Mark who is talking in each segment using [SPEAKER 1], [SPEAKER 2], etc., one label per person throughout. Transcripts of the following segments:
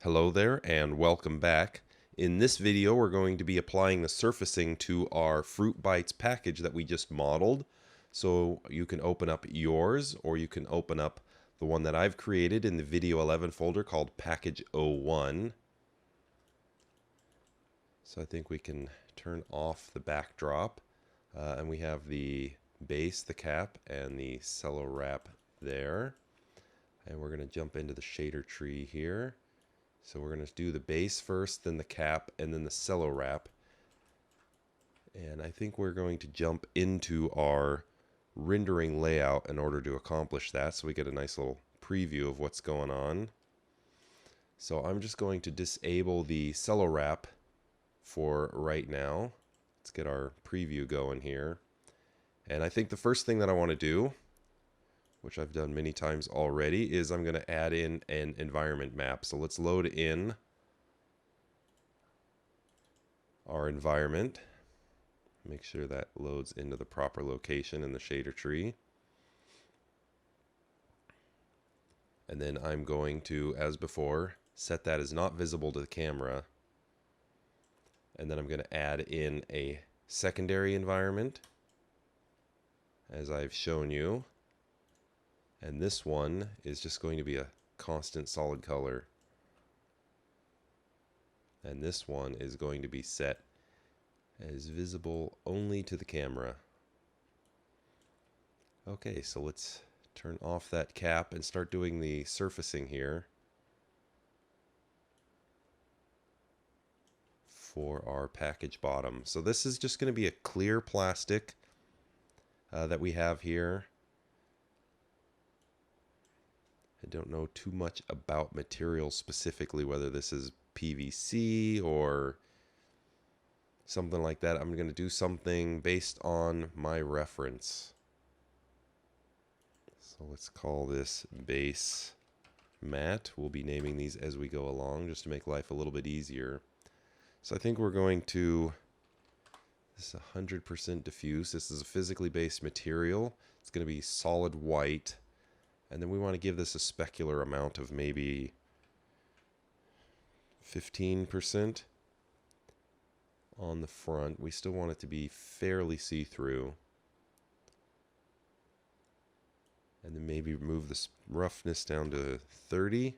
[SPEAKER 1] Hello there and welcome back. In this video we're going to be applying the surfacing to our Fruit Bites package that we just modeled. So you can open up yours or you can open up the one that I've created in the Video 11 folder called Package 01. So I think we can turn off the backdrop and we have the base, the cap, and the Cello Wrap there. And we're going to jump into the shader tree here. So we're going to do the base first, then the cap, and then the Cello Wrap. And I think we're going to jump into our rendering layout in order to accomplish that, so we get a nice little preview of what's going on. So I'm just going to disable the Cello Wrap for right now. Let's get our preview going here. And I think the first thing that I want to do, which I've done many times already, is I'm going to add in an environment map. So let's load in our environment. Make sure that loads into the proper location in the shader tree. And then I'm going to, as before, set that as not visible to the camera. And then I'm going to add in a secondary environment, as I've shown you. And this one is just going to be a constant solid color. And this one is going to be set as visible only to the camera. Okay, so let's turn off that cap and start doing the surfacing here for our package bottom. So this is just going to be a clear plastic that we have here. I don't know too much about material specifically, whether this is PVC or something like that. I'm going to do something based on my reference. So let's call this base mat. We'll be naming these as we go along just to make life a little bit easier. So I think we're going to, this is 100% diffuse. This is a physically based material. It's going to be solid white. And then we want to give this a specular amount of maybe 15% on the front. We still want it to be fairly see-through. And then maybe move this roughness down to 30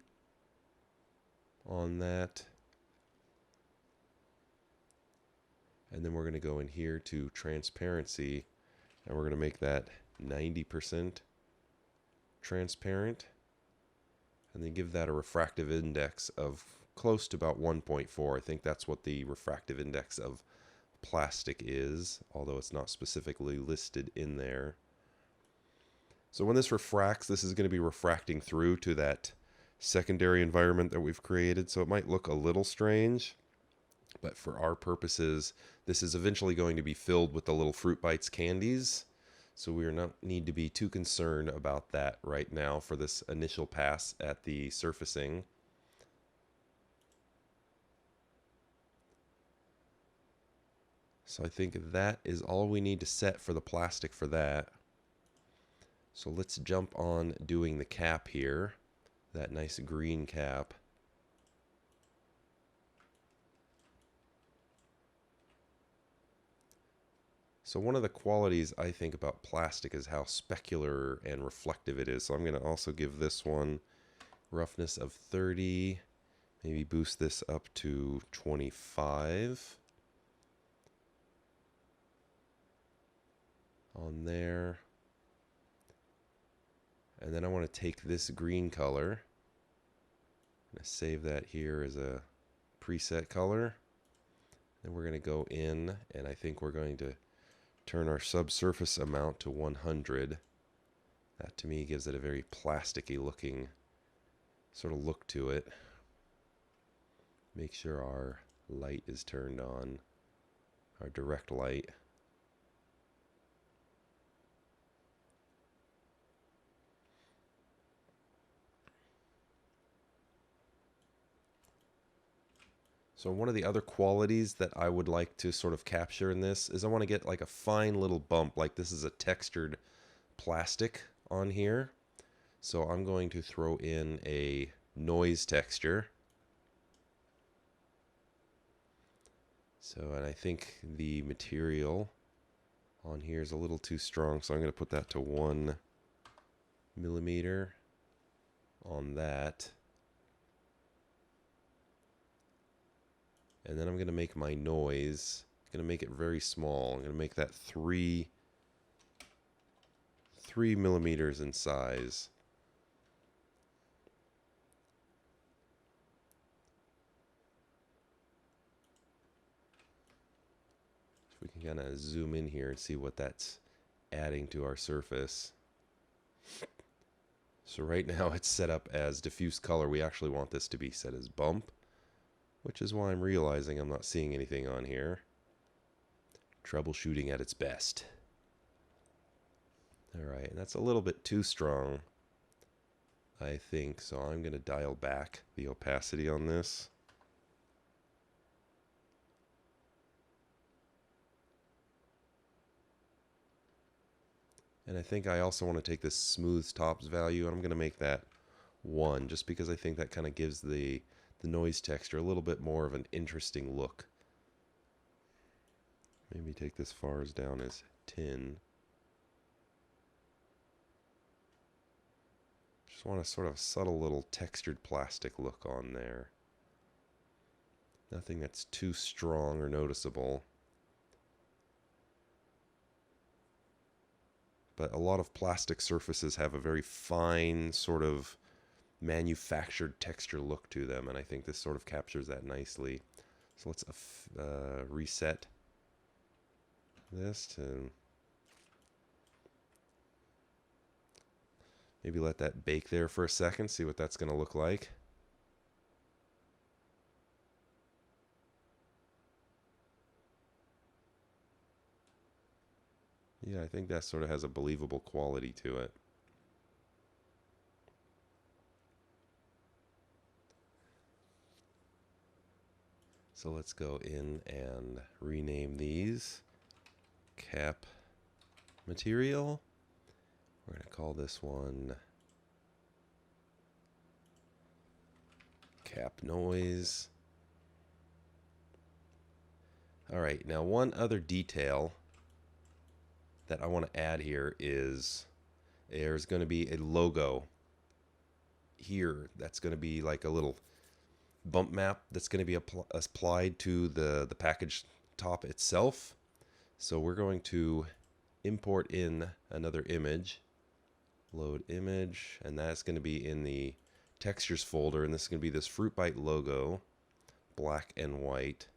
[SPEAKER 1] on that. And then we're going to go in here to transparency, and we're going to make that 90% transparent, and then give that a refractive index of close to about 1.4. I think that's what the refractive index of plastic is, although it's not specifically listed in there. So when this refracts, this is going to be refracting through to that secondary environment that we've created, so it might look a little strange, but for our purposes, this is eventually going to be filled with the little Fruit Bites candies. So we are not need to be too concerned about that right now for this initial pass at the surfacing. So I think that is all we need to set for the plastic for that. So let's jump on doing the cap here, that nice green cap. So one of the qualities I think about plastic is how specular and reflective it is. So I'm going to also give this one roughness of 30, maybe boost this up to 25 on there. And then I want to take this green color, I'm going to save that here as a preset color. Then we're going to go in, and I think we're going to turn our subsurface amount to 100. That to me gives it a very plasticky looking sort of look to it. Make sure our light is turned on, our direct light. So one of the other qualities that I would like to sort of capture in this is I want to get like a fine little bump, like this is a textured plastic on here. So I'm going to throw in a noise texture. So, and I think the material on here is a little too strong, so I'm going to put that to 1 millimeter on that. And then I'm going to make my noise, I'm going to make it very small. I'm going to make that 3 millimeters in size. We can kind of zoom in here and see what that's adding to our surface. So right now it's set up as diffuse color. We actually want this to be set as bump, which is why I'm realizing I'm not seeing anything on here. Troubleshooting at its best. Alright, and that's a little bit too strong, I think, so I'm going to dial back the opacity on this. And I think I also want to take this smooth tops value, and I'm going to make that 1, just because I think that kind of gives the noise texture a little bit more of an interesting look. Maybe take this far as down as 10. Just want a sort of subtle little textured plastic look on there. Nothing that's too strong or noticeable. But a lot of plastic surfaces have a very fine sort of manufactured texture look to them, and I think this sort of captures that nicely. So let's reset this to maybe let that bake there for a second, see what that's going to look like. Yeah, I think that sort of has a believable quality to it. So let's go in and rename these. Cap material. We're going to call this one cap noise. Alright, now one other detail that I want to add here is there's going to be a logo here that's going to be like a little bump map that's going to be applied to the package top itself. So we're going to import in another image, load image, and that's going to be in the textures folder, and this is going to be this Fruit Bite logo, black and white.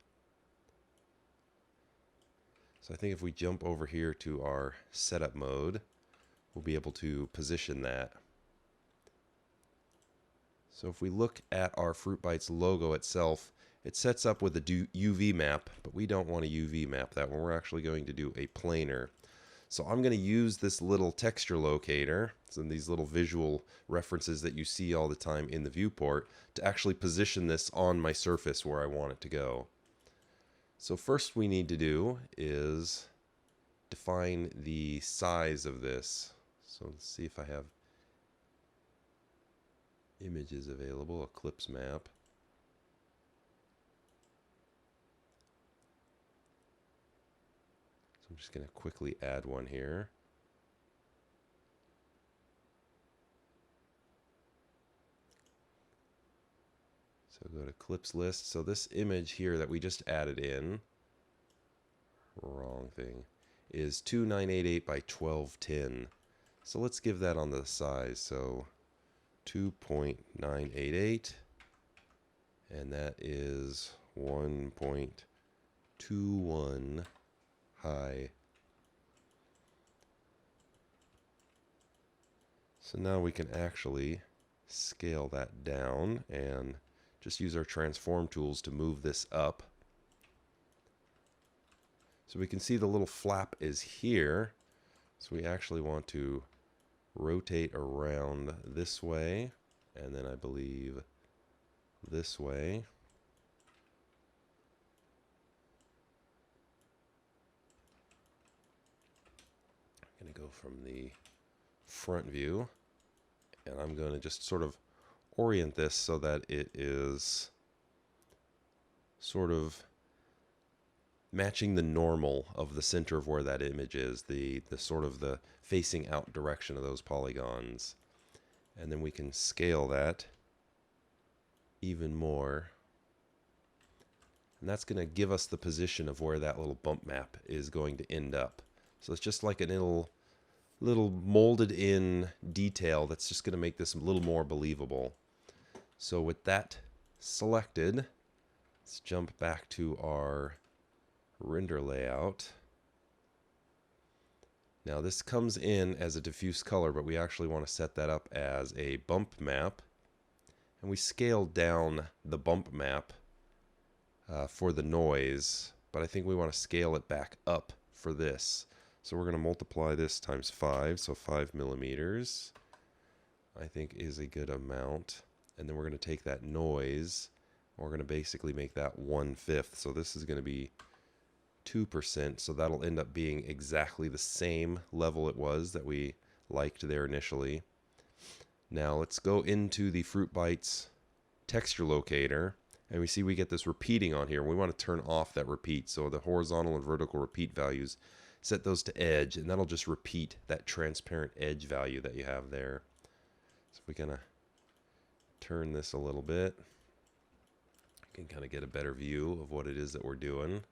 [SPEAKER 1] So I think if we jump over here to our setup mode, we'll be able to position that. So if we look at our Fruit Bites logo itself, it sets up with a UV map, but we don't want a UV map that one. We're actually going to do a planar. So I'm going to use this little texture locator, so these little visual references that you see all the time in the viewport, to actually position this on my surface where I want it to go. So first we need to do is define the size of this. So let's see if I have images available, Eclipse map. So I'm just going to quickly add one here. So go to Clips list. So this image here that we just added in, wrong thing, is 2988 by 1210. So let's give that on the size. So 2.988, and that is 1.21 high. So now we can actually scale that down and just use our transform tools to move this up. So we can see the little flap is here. So we actually want to rotate around this way, and then I believe this way. I'm going to go from the front view, and I'm going to just sort of orient this so that it is sort of matching the normal of the center of where that image is, the sort of the facing out direction of those polygons. And then we can scale that even more. And that's going to give us the position of where that little bump map is going to end up. So it's just like a little molded in detail that's just going to make this a little more believable. So with that selected, let's jump back to our render layout. Now this comes in as a diffuse color, but we actually want to set that up as a bump map. And we scale down the bump map for the noise, but I think we want to scale it back up for this. So we're going to multiply this times 5, so 5 millimeters I think is a good amount. And then we're going to take that noise, and we're going to basically make that 1/5. So this is going to be 2%, so that'll end up being exactly the same level it was that we liked there initially. Now let's go into the Fruit Bites texture locator, and we see we get this repeating on here. We want to turn off that repeat, so the horizontal and vertical repeat values, set those to edge, and that'll just repeat that transparent edge value that you have there. So we're going to turn this a little bit. You can kind of get a better view of what it is that we're doing.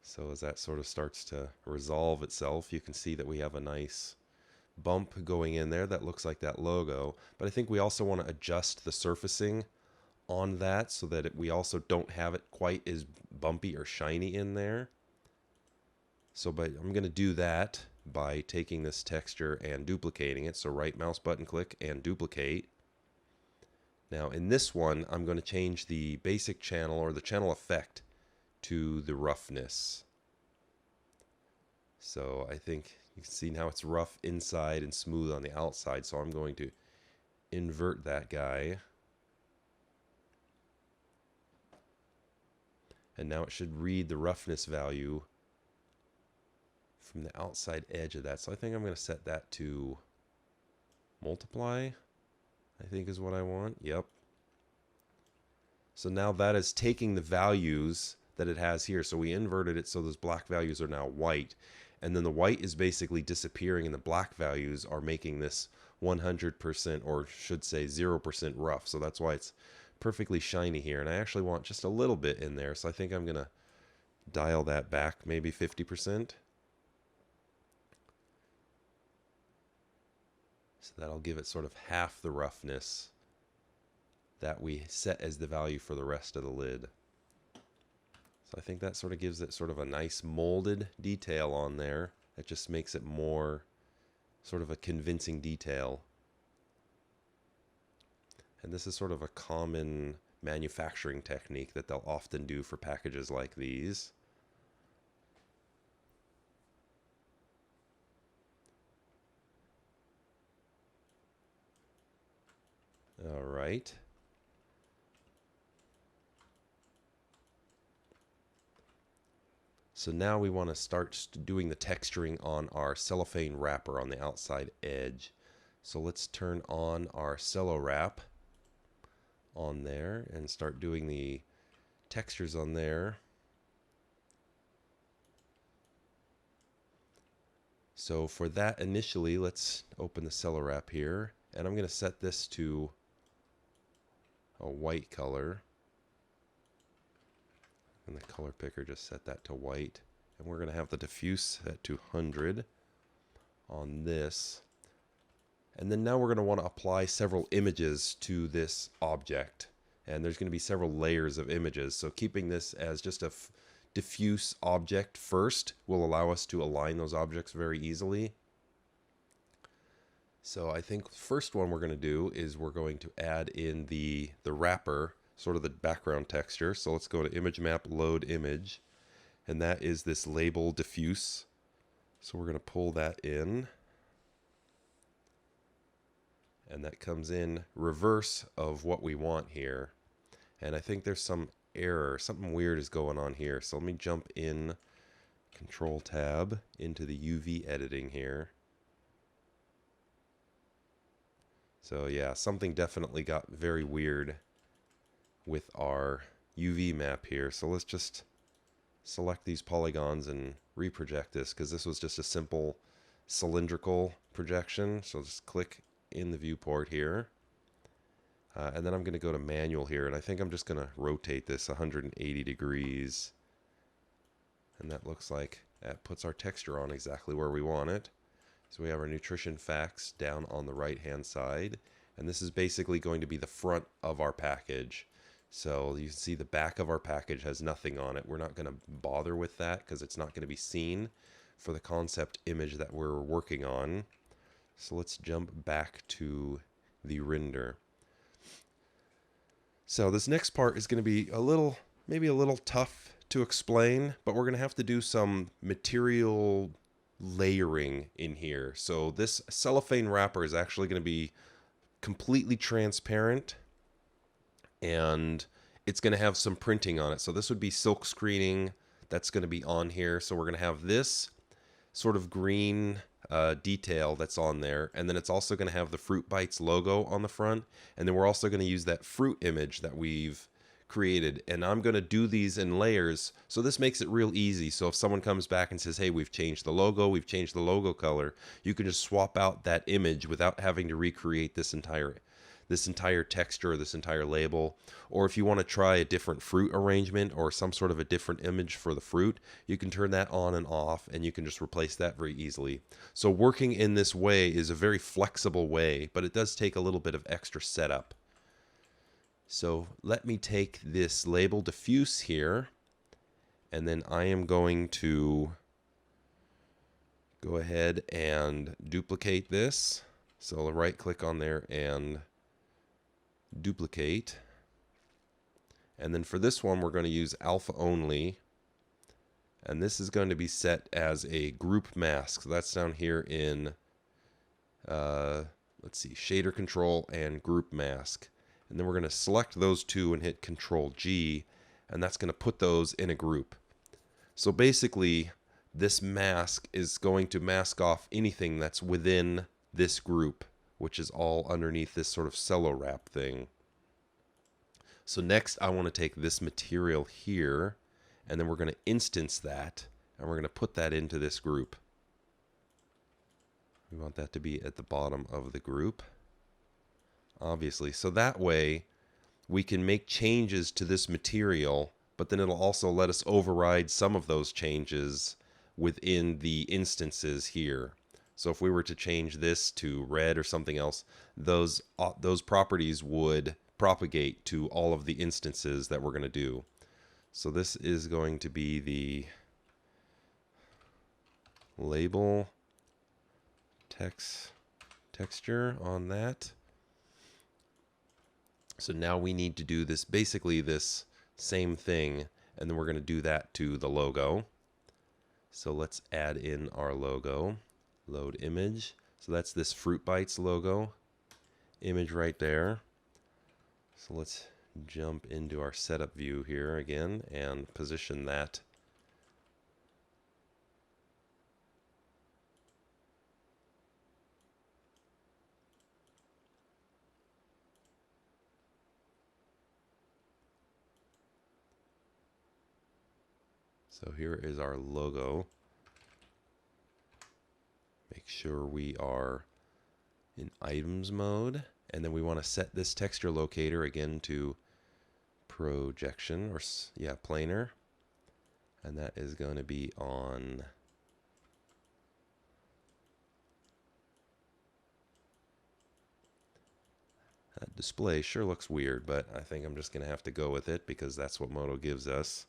[SPEAKER 1] So as that sort of starts to resolve itself, you can see that we have a nice bump going in there that looks like that logo. But I think we also want to adjust the surfacing on that so that we also don't have it quite as bumpy or shiny in there. So I'm going to do that by taking this texture and duplicating it. So right mouse button click and duplicate. Now in this one, I'm going to change the basic channel or the channel effect to the roughness. So I think you can see now it's rough inside and smooth on the outside. So I'm going to invert that guy. And now it should read the roughness value from the outside edge of that. So I think I'm going to set that to multiply, I think is what I want. Yep. So now that is taking the values that it has here. So we inverted it so those black values are now white. And then the white is basically disappearing and the black values are making this 100%, or should say 0% rough. So that's why it's perfectly shiny here. And I actually want just a little bit in there. So I think I'm going to dial that back maybe 50%. So that'll give it sort of half the roughness that we set as the value for the rest of the lid. So I think that sort of gives it sort of a nice molded detail on there. That just makes it more sort of a convincing detail. And this is sort of a common manufacturing technique that they'll often do for packages like these. All right. So now we want to start doing the texturing on our cellophane wrapper on the outside edge. So let's turn on our Cello Wrap on there and start doing the textures on there. So for that initially, let's open the Cello Wrap here, and I'm going to set this to a white color. And the color picker just set that to white. And we're going to have the diffuse set to 100 on this. And then now we're going to want to apply several images to this object. And there's going to be several layers of images. So keeping this as just a diffuse object first will allow us to align those objects very easily. So I think the first one we're going to do is we're going to add in the wrapper, sort of the background texture. So let's go to image map, load image, and that is this label diffuse. So we're going to pull that in, and that comes in reverse of what we want here. And I think there's some error, something weird is going on here. So let me jump in, Control Tab, into the UV editing here. So yeah, something definitely got very weird with our UV map here. So let's just select these polygons and reproject this, because this was just a simple cylindrical projection. So just click in the viewport here. And then I'm going to go to manual here, and I think I'm just going to rotate this 180 degrees. And that looks like that puts our texture on exactly where we want it. So we have our nutrition facts down on the right hand side, and this is basically going to be the front of our package. So you can see the back of our package has nothing on it. We're not going to bother with that because it's not going to be seen for the concept image that we're working on. So let's jump back to the render. So this next part is going to be maybe a little tough to explain, but we're going to have to do some material layering in here. So this cellophane wrapper is actually going to be completely transparent, and it's going to have some printing on it. So this would be silk screening that's going to be on here. So we're going to have this sort of green detail that's on there, and then it's also going to have the Fruit Bites logo on the front, and then we're also going to use that fruit image that we've created, and I'm going to do these in layers, so this makes it real easy. So if someone comes back and says, hey, we've changed the logo color, you can just swap out that image without having to recreate this entire texture or this entire label. Or if you want to try a different fruit arrangement or some sort of a different image for the fruit, you can turn that on and off, and you can just replace that very easily. So working in this way is a very flexible way, but it does take a little bit of extra setup. So let me take this label diffuse here, and then I am going to go ahead and duplicate this. So I'll right click on there and duplicate. And then for this one, we're going to use alpha only. And this is going to be set as a group mask. So that's down here in, let's see, shader control and group mask. And then we're going to select those two and hit Control G, and that's going to put those in a group. So basically, this mask is going to mask off anything that's within this group, which is all underneath this sort of cello wrap thing. So next, I want to take this material here, and then we're going to instance that, and we're going to put that into this group. We want that to be at the bottom of the group, obviously. So that way, we can make changes to this material, but then it'll also let us override some of those changes within the instances here. So if we were to change this to red or something else, those properties would propagate to all of the instances that we're going to do. So this is going to be the label texture on that. So now we need to do this, basically this same thing, and then we're going to do that to the logo. So let's add in our logo, load image. So that's this Fruit Bites logo image right there. So let's jump into our setup view here again and position that. So here is our logo. Make sure we are in items mode, and then we want to set this texture locator again to projection, or yeah, planar, and that is going to be on that display. Sure looks weird, but I think I'm just going to have to go with it because that's what Modo gives us.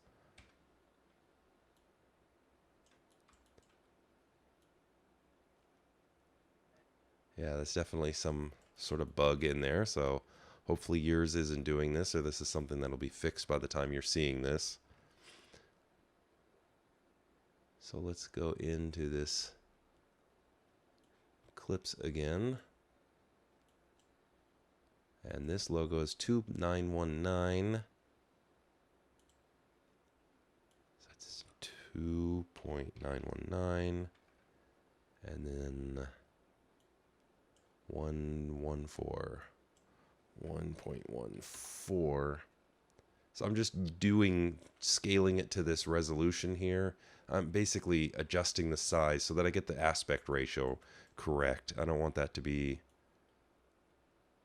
[SPEAKER 1] Yeah, there's definitely some sort of bug in there, so hopefully yours isn't doing this, or this is something that'll be fixed by the time you're seeing this. So let's go into this clips again. And this logo is 2919. So that's 2.919. And then 1.14. So I'm just scaling it to this resolution here. I'm basically adjusting the size so that I get the aspect ratio correct. I don't want that to be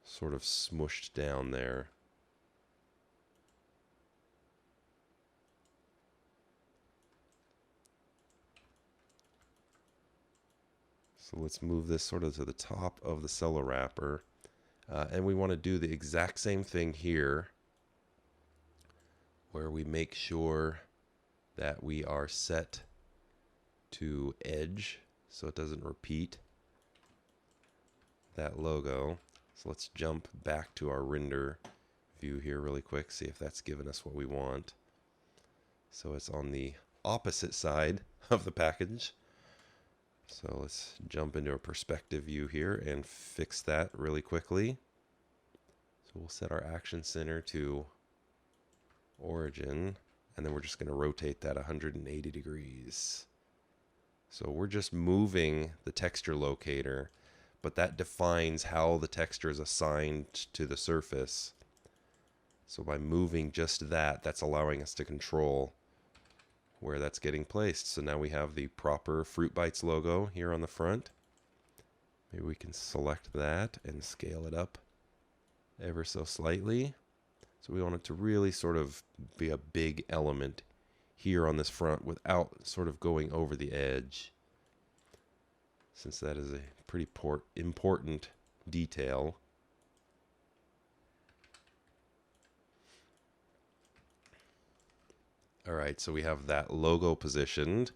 [SPEAKER 1] sort of smushed down there. So let's move this sort of to the top of the cello wrapper. And we want to do the exact same thing here, where we make sure that we are set to edge so it doesn't repeat that logo. So let's jump back to our render view here really quick, see if that's given us what we want. So it's on the opposite side of the package. So let's jump into a perspective view here and fix that really quickly. So we'll set our action center to origin, and then we're just going to rotate that 180 degrees. So we're just moving the texture locator, but that defines how the texture is assigned to the surface. So by moving just that, that's allowing us to control where that's getting placed. So now we have the proper Fruit Bites logo here on the front. Maybe we can select that and scale it up ever so slightly. So we want it to really sort of be a big element here on this front without sort of going over the edge, since that is a pretty important detail. All right, so we have that logo positioned.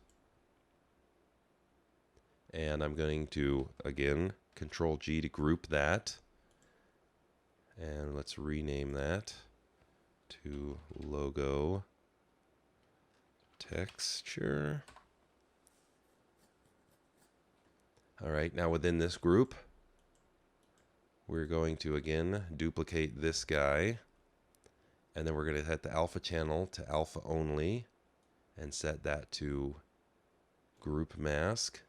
[SPEAKER 1] And I'm going to, again, Control G to group that. And let's rename that to logo texture. All right, now within this group, we're going to, again, duplicate this guy. And then we're going to hit the alpha channel to alpha only and set that to group mask.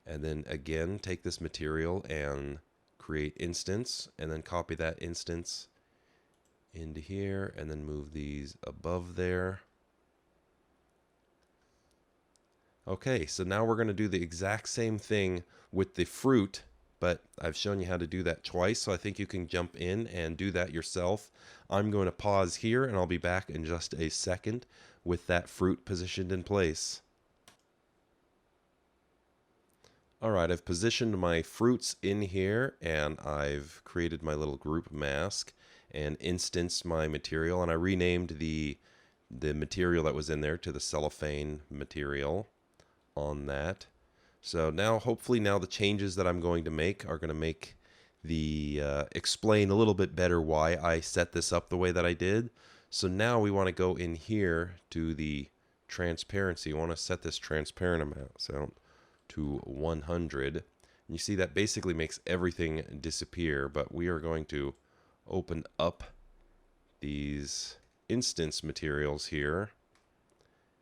[SPEAKER 1] And then again, take this material and create instance, and then copy that instance into here, and then move these above there. Okay, so now we're going to do the exact same thing with the fruit, but I've shown you how to do that twice, so I think you can jump in and do that yourself. I'm going to pause here, and I'll be back in just a second with that fruit positioned in place. All right, I've positioned my fruits in here, and I've created my little group mask and instanced my material, and I renamed the material that was in there to the cellophane material on that. So now, hopefully now the changes that I'm going to make are going to make the explain a little bit better why I set this up the way that I did. So now we want to go in here to the transparency. We want to set this transparent amount to 100. And you see that basically makes everything disappear, but we are going to open up these instance materials here,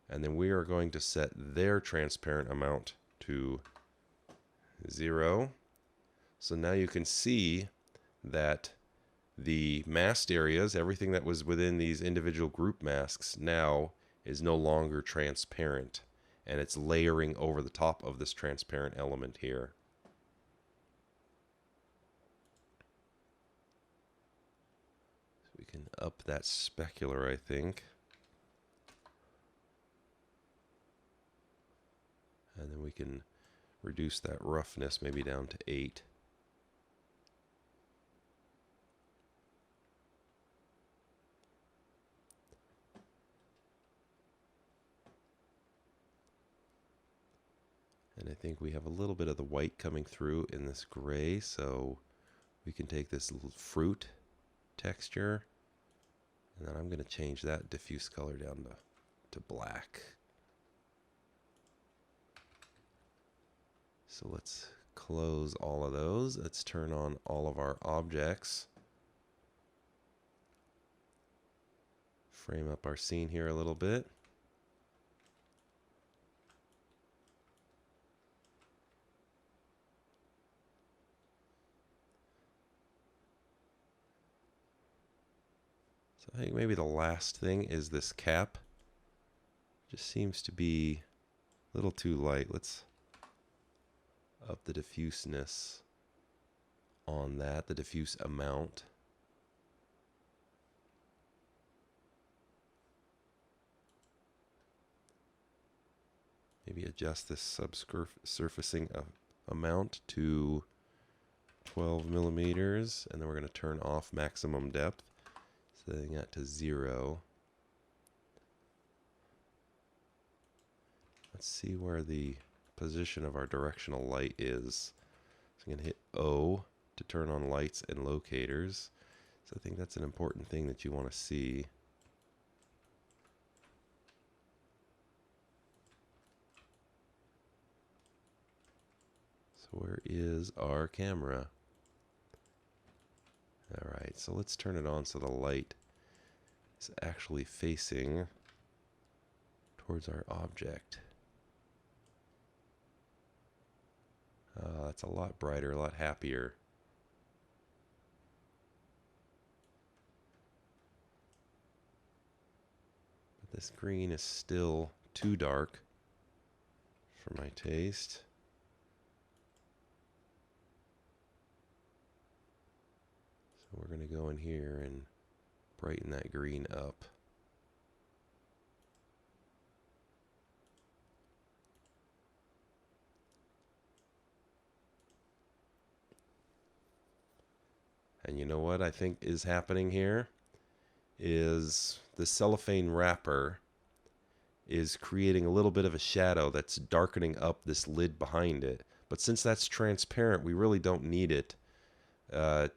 [SPEAKER 1] and then we are going to set their transparent amount to 0. So now you can see that the masked areas, everything that was within these individual group masks, now is no longer transparent, and it's layering over the top of this transparent element here. So we can up that specular, I think. And then we can reduce that roughness maybe down to 8. And I think we have a little bit of the white coming through in this gray, so we can take this little fruit texture, and then I'm going to change that diffuse color down to black. So let's close all of those. Let's turn on all of our objects. Frame up our scene here a little bit. So I think maybe the last thing is this cap. Just seems to be a little too light. Let's up the diffuseness on that, the diffuse amount. Maybe adjust this subsurfacing amount to 12 millimeters, and then we're going to turn off maximum depth, setting that to 0. Let's see where the position of our directional light is. So I'm going to hit O to turn on lights and locators. So I think that's an important thing that you want to see. So where is our camera? Alright, so let's turn it on so the light is actually facing towards our object. That's a lot brighter, a lot happier. But this green is still too dark for my taste. So we're going to go in here and brighten that green up. And you know what I think is happening here is the cellophane wrapper is creating a little bit of a shadow that's darkening up this lid behind it. But since that's transparent, we really don't need it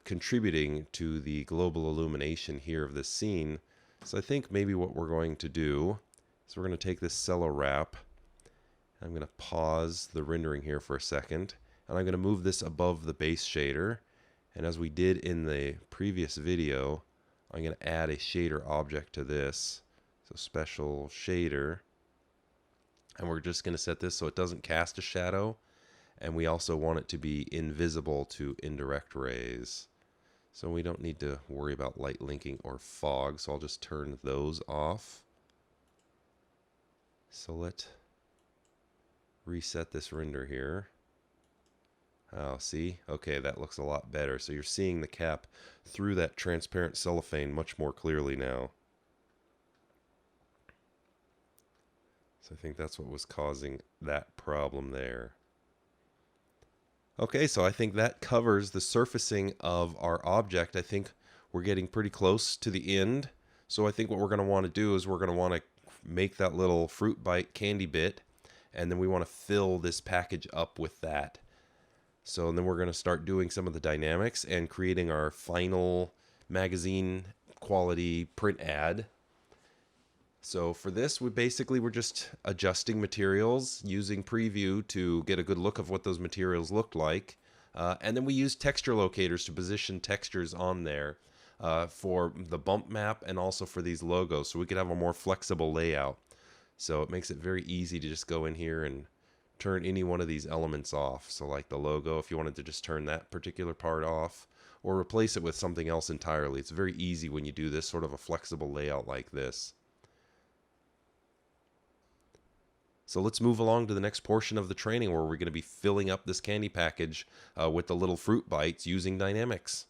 [SPEAKER 1] contributing to the global illumination here of this scene. So I think maybe what we're going to do is we're going to take this cello wrap. I'm going to pause the rendering here for a second, and I'm going to move this above the base shader. And as we did in the previous video, I'm going to add a shader object to this. So special shader. And we're just going to set this so it doesn't cast a shadow. And we also want it to be invisible to indirect rays. So we don't need to worry about light linking or fog. So I'll just turn those off. So let's reset this render here. Oh, see? Okay, that looks a lot better. So you're seeing the cap through that transparent cellophane much more clearly now. So I think that's what was causing that problem there. Okay, so I think that covers the surfacing of our object. I think we're getting pretty close to the end. So I think what we're going to want to do is we're going to want to make that little fruit bite candy bit, and then we want to fill this package up with that. So then we're going to start doing some of the dynamics and creating our final magazine quality print ad. So for this, we're just adjusting materials using preview to get a good look of what those materials looked like. And then we use texture locators to position textures on there for the bump map and also for these logos, so we could have a more flexible layout. So it makes it very easy to just go in here and turn any one of these elements off. So like the logo, if you wanted to just turn that particular part off or replace it with something else entirely. It's very easy when you do this sort of a flexible layout like this. So let's move along to the next portion of the training where we're going to be filling up this candy package with the little fruit bites using dynamics.